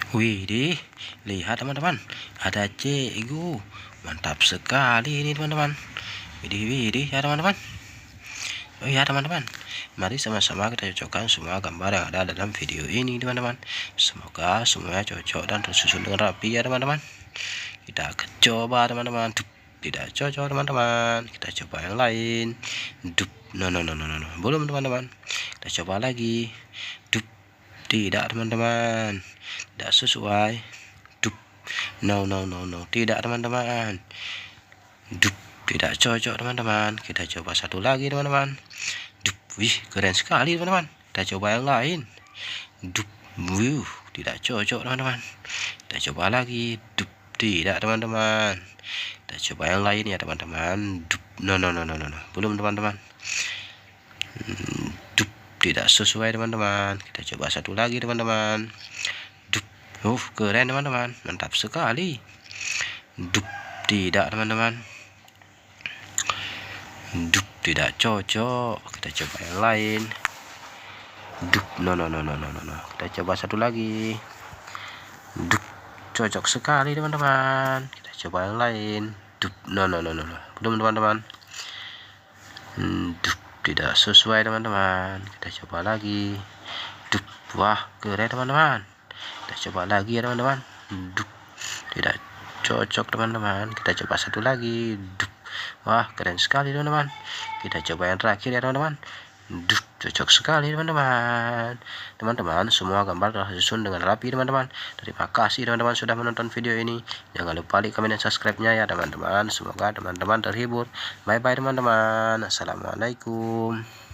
Widih, lihat teman-teman, ada cikgu. Mantap sekali ini teman-teman. Widih ya teman-teman. Oh ya teman-teman, mari sama-sama kita cocokkan semua gambar yang ada dalam video ini teman-teman. Semoga semuanya cocok dan tersusun dengan rapi ya teman-teman. Kita coba teman-teman. Tidak cocok teman-teman. Kita coba yang lain. No. Belum teman-teman. Kita coba lagi. Tidak teman-teman, tidak sesuai. No. Tidak teman-teman. Tidak cocok teman-teman. Kita coba satu lagi teman-teman. Wih, keren sekali teman-teman. Kita coba yang lain. Tidak cocok teman-teman. Kita coba lagi. Tidak teman-teman. Kita coba yang lain ya teman-teman. No. Belum teman-teman. Tidak sesuai teman-teman. Kita coba satu lagi teman-teman. Keren teman-teman, mantap sekali. Tidak teman-teman. Tidak cocok. Kita coba yang lain. No. Kita coba satu lagi. Cocok sekali teman-teman. Kita coba yang lain. No. Belum teman-teman. Tidak sesuai teman-teman. Kita coba lagi. Wah, keren teman-teman. Kita coba lagi ya teman-teman. Tidak cocok teman-teman. Kita coba satu lagi. Wah, keren sekali teman-teman. Kita coba yang terakhir ya teman-teman. Cocok sekali teman-teman. Teman-teman, semua gambar telah disusun dengan rapi teman-teman. Terima kasih teman-teman sudah menonton video ini. Jangan lupa like, komen, dan subscribe-nya ya teman-teman. Semoga teman-teman terhibur. Bye bye teman-teman. Assalamualaikum.